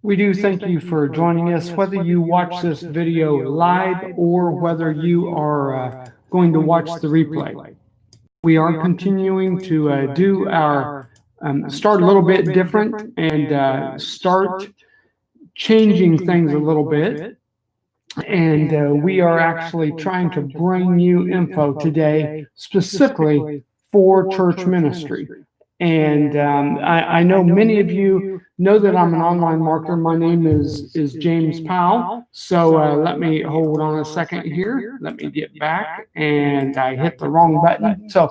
We do thank you for joining us, whether you watch this video live or whether you are going to watch the replay. We are continuing to do our, start a little bit different and start changing things a little bit. And we are actually trying to bring you info today specifically for church ministry. And I know many of you know that I'm an online marketer. My name is James Powell. So let me hold on a second here. Let me get back, and I hit the wrong button. So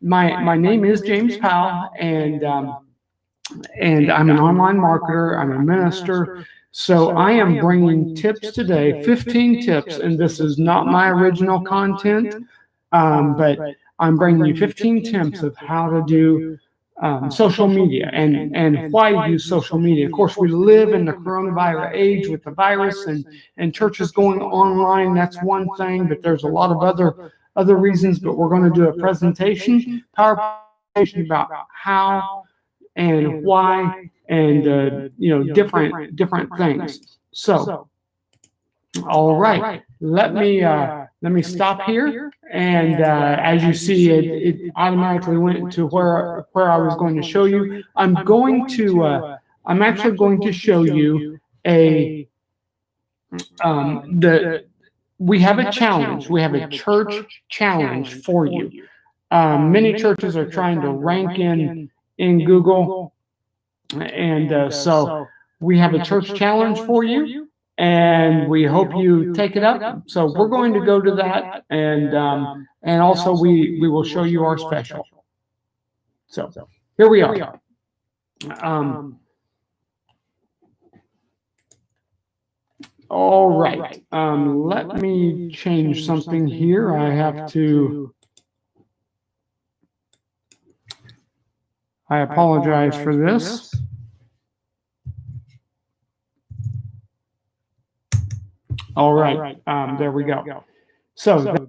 my name is James Powell, and I'm an online marketer. I'm a minister. So I am bringing tips today, 15 tips, and this is not my original content, but I'm bringing you 15 tips of how to do social media and why use social media. Of course, we live in the coronavirus age with the virus and churches going online. That's one thing, but there's a lot of other reasons. But we're going to do a presentation, PowerPoint presentation about how and why and different things. So, all right, let me stop here, and as you see, it automatically went to where I was going to show you. I'm actually going to show you we have a challenge. We have a church challenge for you. Many churches are trying to rank in Google, and so we have a church challenge for you, and we hope you take it up. So we're going to go to that, and also we will show you our special. So here we are. All right. Let me change something here. I apologize for this. All right, there we go. So that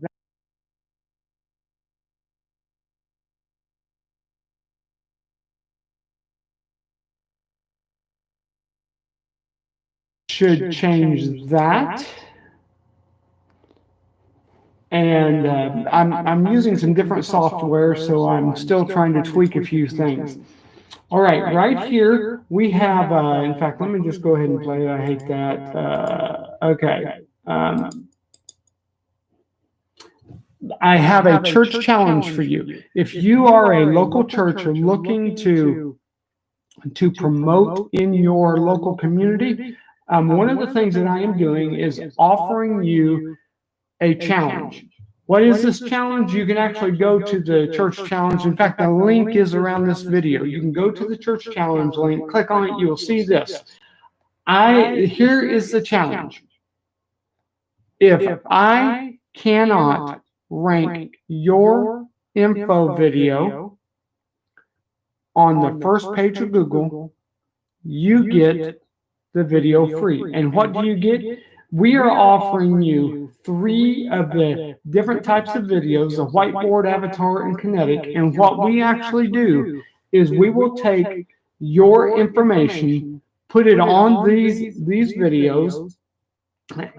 should change that. And I'm using some different software, so I'm still trying to tweak a few things. All right, right here we have, in fact, let me just go ahead and play it. I hate that. Okay. I have a church challenge for you. If you are a local church or looking to promote in your local community, one of the things that I am doing is offering you a challenge. What is this challenge? You can actually go to the church challenge. In fact, the link is around this video. You can go to the church challenge link, click on it, you will see this. Here is the challenge. If I cannot rank your info video on the first page of Google, you get the video free. And what do you get? we are offering you 3 of the different types of videos, a whiteboard, avatar, and kinetic. And what we actually do is we will take your information, put it on these videos,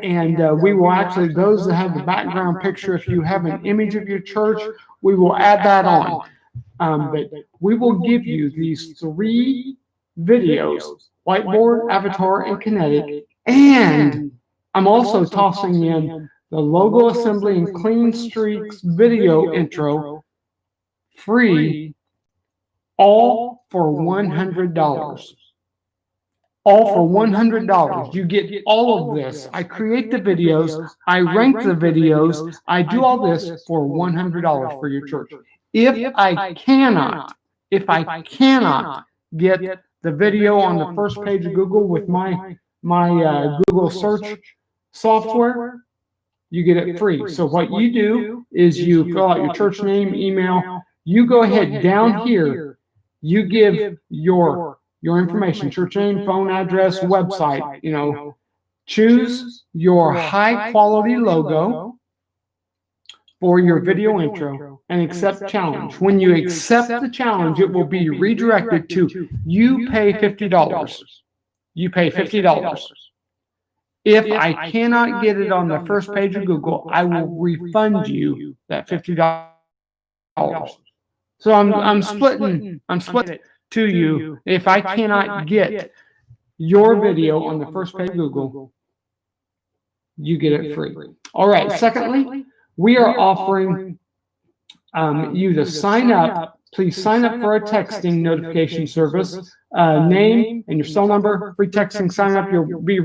and we will actually, those that have the background picture, if you have an image of your church, we will add that on. But we will give you these 3 videos, whiteboard, avatar, and kinetic. And I'm also tossing in the logo assembly and clean streaks video intro, free, all for $100. All for $100. You get all of this. I create the videos, I rank the videos, I do all this for $100 for your church. If I cannot get the video on the first page of Google with my Google search software, you get it free. So what you do is you fill out your church name, email, you go ahead down here, you give your information, church name, phone address, website, choose your high quality logo for your video intro and accept challenge. When you accept the challenge, it will be redirected to you pay $50. You pay $50. If I cannot get it on the first page of Google, I will refund you that $50. So I'm splitting to you. If I cannot get your video on the first page of Google, you get it free. All right. Secondly, we are offering you to sign up. Please sign up for our texting notification service. Name and your cell number, free texting. Sign up. You'll be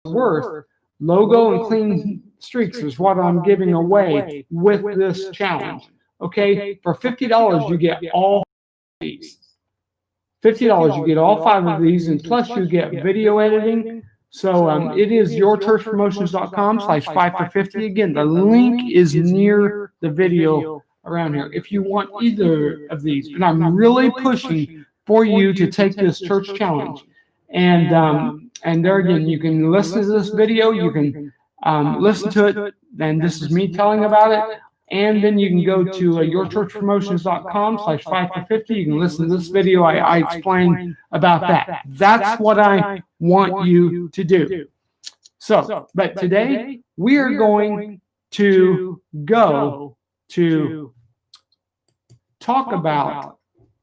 worth. Logo and clean streaks is what I'm giving away with this challenge. Okay, for $50 you get all these. $50 you get all 5 of these, and plus you get video editing. So it is yourchurchpromotions.com/5 for 50. Again, the link is near the video around here if you want either of these. But I'm really pushing for you to take this church challenge. And there again, you can listen to this video, you can listen to it, and this is me telling about it. And then you can go to yourchurchpromotions.com/5 for 50. You can listen to this video. I explain about that. That's what I want you to do. So, but today we are going to go to talk about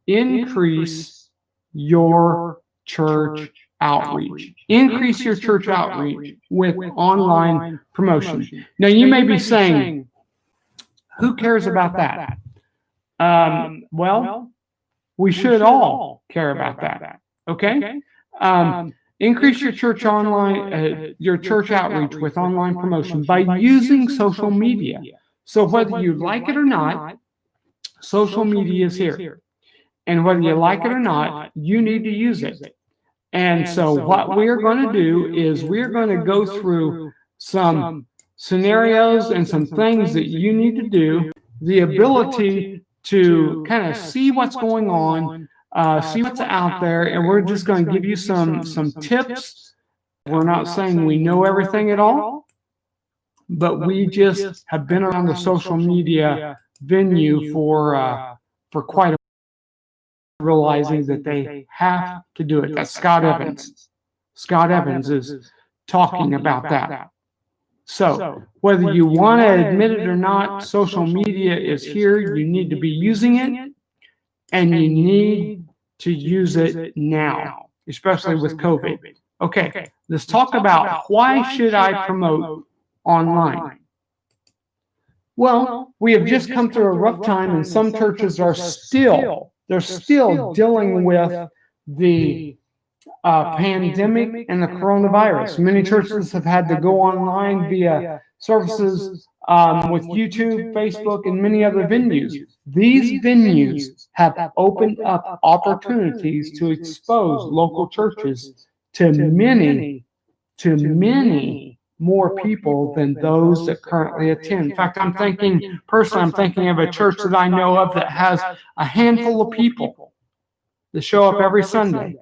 increase your church outreach. Increase your church outreach with online promotion. Now, you may be saying, who cares about that? Well, we should all care about that. Okay? Increase your church online, your church outreach with online promotion by using social media. So whether you like it or not, social media is here. And whether you like it or not, you need to use it. And so what we're going to do is we're going to go through some scenarios and some things that you need to do, the ability to kind of see what's going on, see what's out there, and we're just going to give you some tips. We're not saying we know everything at all, but we just have been around the social media venue for quite a while, realizing that they have to do it. That's Scott Evans. Scott Evans is talking about that. So whether you want to admit it or not, social media is here. You need to be using it, and you need to use it now, especially with COVID. Okay, let's talk about why should I promote online? Well, we have just come through a rough time, and some churches are still dealing with the pandemic and the coronavirus. Many churches have had to go online via services with YouTube, Facebook, and many other venues. These venues have opened up opportunities to expose local churches to many more people than those that currently attend. In fact, I'm thinking of a church that I know of that has a handful of people that show up every Sunday.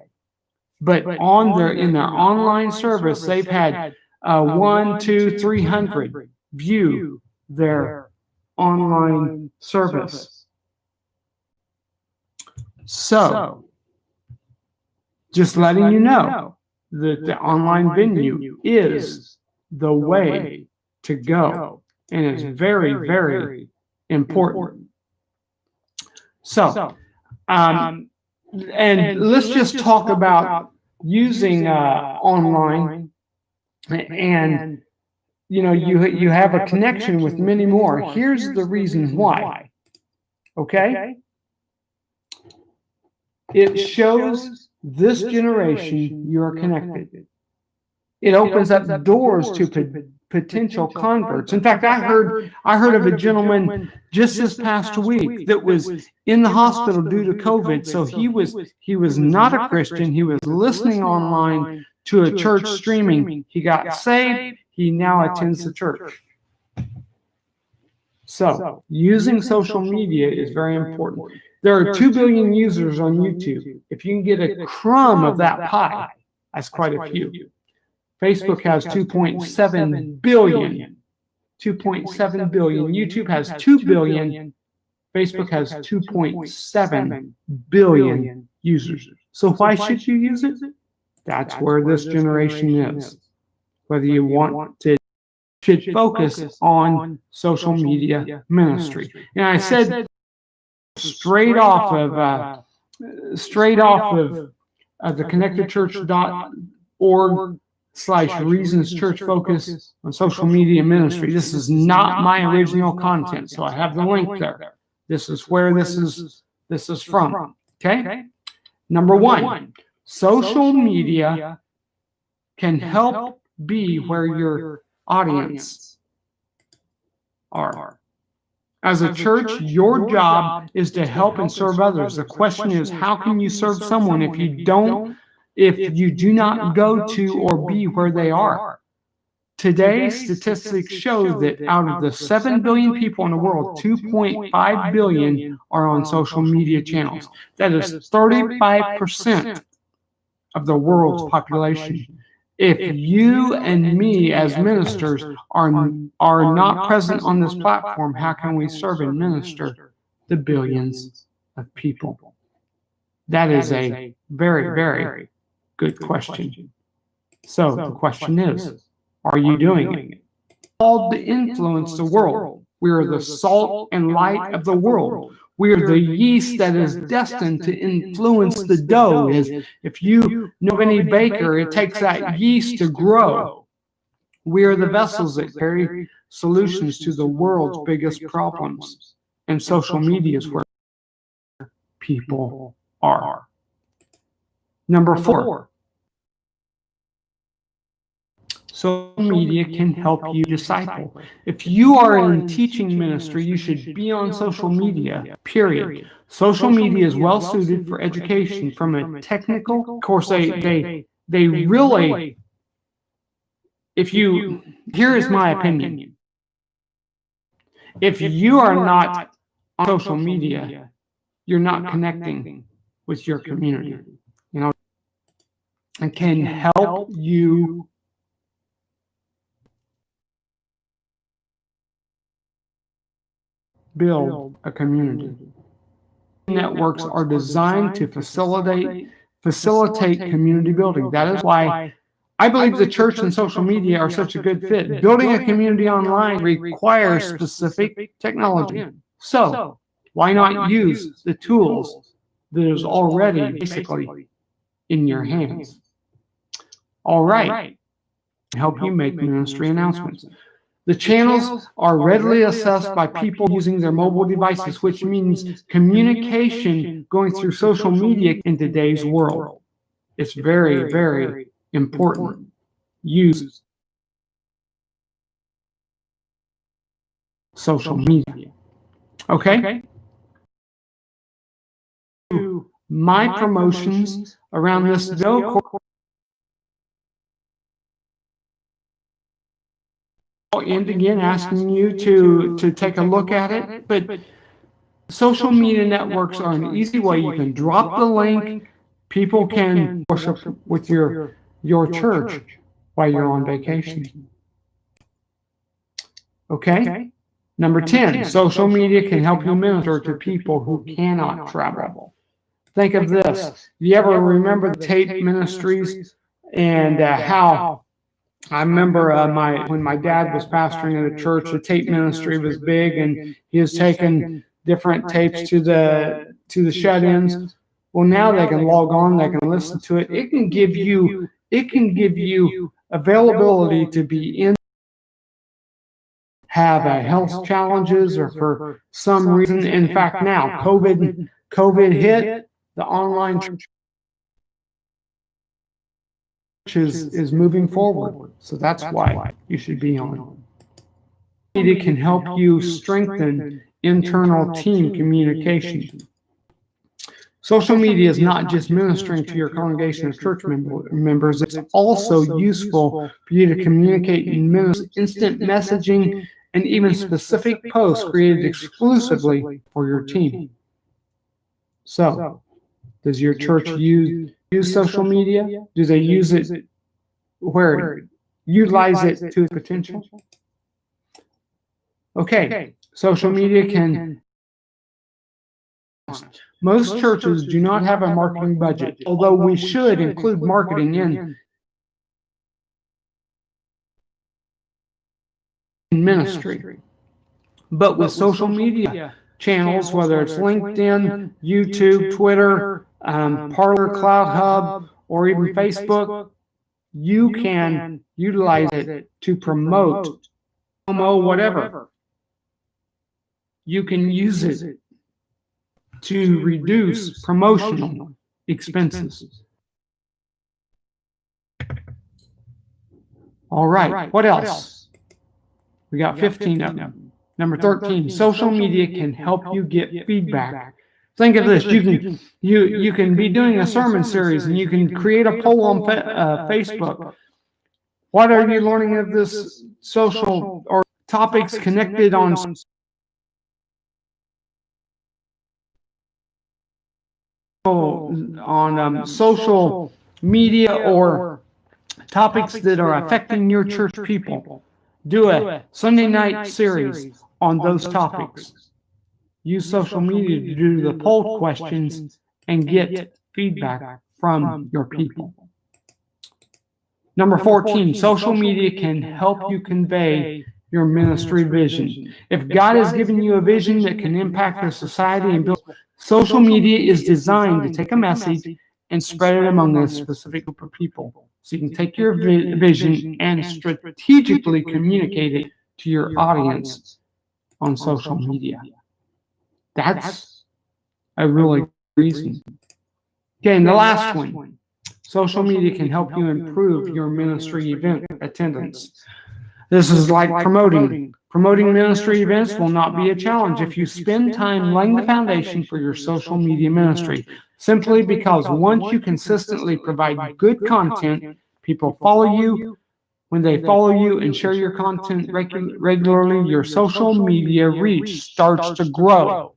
but in their online service, they've had 1, 2, 300 view their online service. So, just letting you know that the online venue is the way to go, and it's very, very important. So, and let's just talk about using online, and you have a connection with many more. Here's the reason why. Okay? It shows this generation you are connected. It opens up doors to potential converts. In fact, I heard of a gentleman just this past week that was in the hospital due to COVID. So he was not a Christian. He was listening online to a church streaming. He got saved. He now attends the church. So using social media is very important. There are 2 billion users on YouTube. If you can get a crumb of that pie, that's quite a few. Facebook has 2.7 billion. 2.7 billion. YouTube has 2 billion. Facebook has 2.7 billion users. So why should you use it? That's where this generation is. Whether you want to, should focus on social media ministry. And I said straight off of the connectedchurch.org/reasons church focus on social media ministry. This is not my original content, so I have the link there. This is where this is from. Okay? Number 1, social media can help be where your audience are. As a church, your job is to help and serve others. The question is, how can you serve someone if you do not go to or be where they are? Today, statistics show that out of the 7 billion people in the world, 2.5 billion are on social media channels. That is 35% of the world's population. If you and me as ministers are not present on this platform, how can we serve and minister the billions of people? That is a very, very good question. So the question is, are you doing it? Called to influence the world. We are the salt and light of the world. We are the yeast that is destined to influence the dough. If you know any baker, it takes that yeast to grow. We are the vessels that carry solutions to the world's biggest problems. And social media is where people are. Number 4. Social media can help you disciple. If you are in teaching ministry, you should be on social media, period. Social media is well suited for education from a technical, of course, they really, here is my opinion. If you are not on social media, you're not connecting with your community, and can help you build a community. Networks are designed to facilitate community building. That is why I believe the church and social media are such a good fit. Building a community online requires specific technology. So why not use the tools that is already basically in your hands? All right. Help you make ministry announcements. The channels are readily accessed by people using their mobile devices, which means communication going through social media in today's world. It's very, very important. Use social media. Okay? My promotions around this video. And again, asking you to take a look at it. But social media networks are an easy way. You can drop the link People can worship with your church while you're on vacation. Okay? Number 10, social media can help you minister to people who cannot travel. Think of this. You ever remember the tape ministries and how I remember when my dad was pastoring at a church, the tape ministry was big, and he was taking different tapes to the shut-ins. Well, now they can log on, they can listen to it. It can give you availability to be in, have health challenges, or for some reason. In fact, now COVID hit, the online church is moving forward. So that's why you should be on. It can help you strengthen internal team communication. Social media is not just ministering to your congregation of church members. It's also useful for you to communicate in instant messaging and even specific posts created exclusively for your team. So, does your church use social media? Do they use it utilize it to its potential? Okay, social media can. Most churches do not have a marketing budget, although we should include marketing in ministry. But with social media channels, whether it's LinkedIn, YouTube, Twitter, Parler, Cloud Hub, or even Facebook, you can utilize it to promote, promo, whatever. You can use it to reduce promotional expenses. All right, what else? We got 15 of them. Number 13, social media can help you get feedback. Think of this, you can be doing a sermon series and you can create a poll on Facebook. What are you learning of this social or topics connected on social media or topics that are affecting your church people? Do a Sunday night series on those topics. Use social media to do the poll questions and get feedback from your people. Number 14, social media can help you convey your ministry vision. If God has given you a vision that can impact our society and build, social media is designed to take a message and spread it among a specific group of people. So you can take your vision and strategically communicate it to your audience on social media. That's a really good reason. Okay, and the last one. Social media can help you improve your ministry event attendance. This is like promoting. Promoting ministry events will not be a challenge if you spend time laying the foundation for your social media ministry, simply because once you consistently provide good content, people follow you. When they follow you and share your content regularly, your social media reach starts to grow,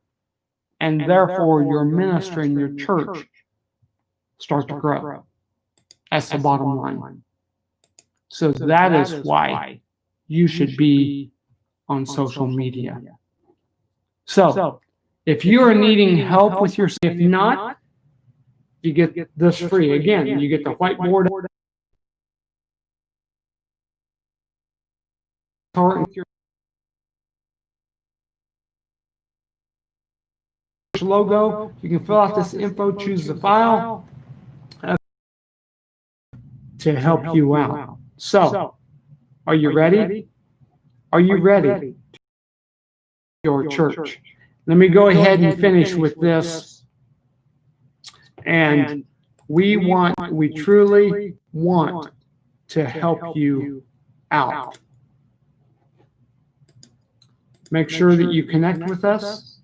and therefore your ministry and your church start to grow. That's the bottom line. So that is why you should be on social media. So if you are needing help with your, if not, you get this free. Again, you get the whiteboard logo. You can fill out this info, choose the file to help you out. So, are you ready? Are you ready? Your church. Let me go ahead and finish with this. And we truly want to help you out. Make sure that you connect with us.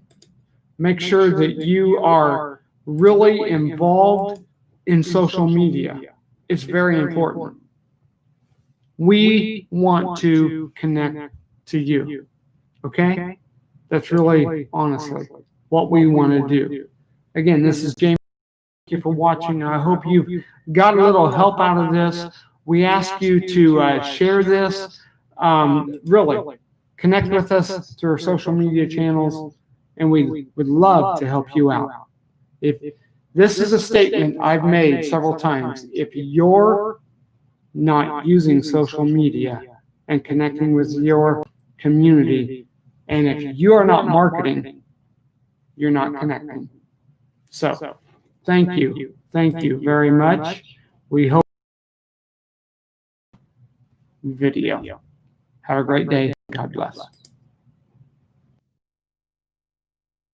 Make sure that you are really involved in social media. It's very important. We want to connect to you. Okay? That's really, honestly, what we want to do. Again, this is James. you for watching. I hope you've got a little help out of this. We ask you to share this. Really, connect with us through our social media channels, and we would love to help you out. If this is a statement I've made several times, if you're not using social media and connecting with your community, and if you are not marketing, you're not connecting. So thank you. Thank you very much. We hope video. Have a great day. God bless.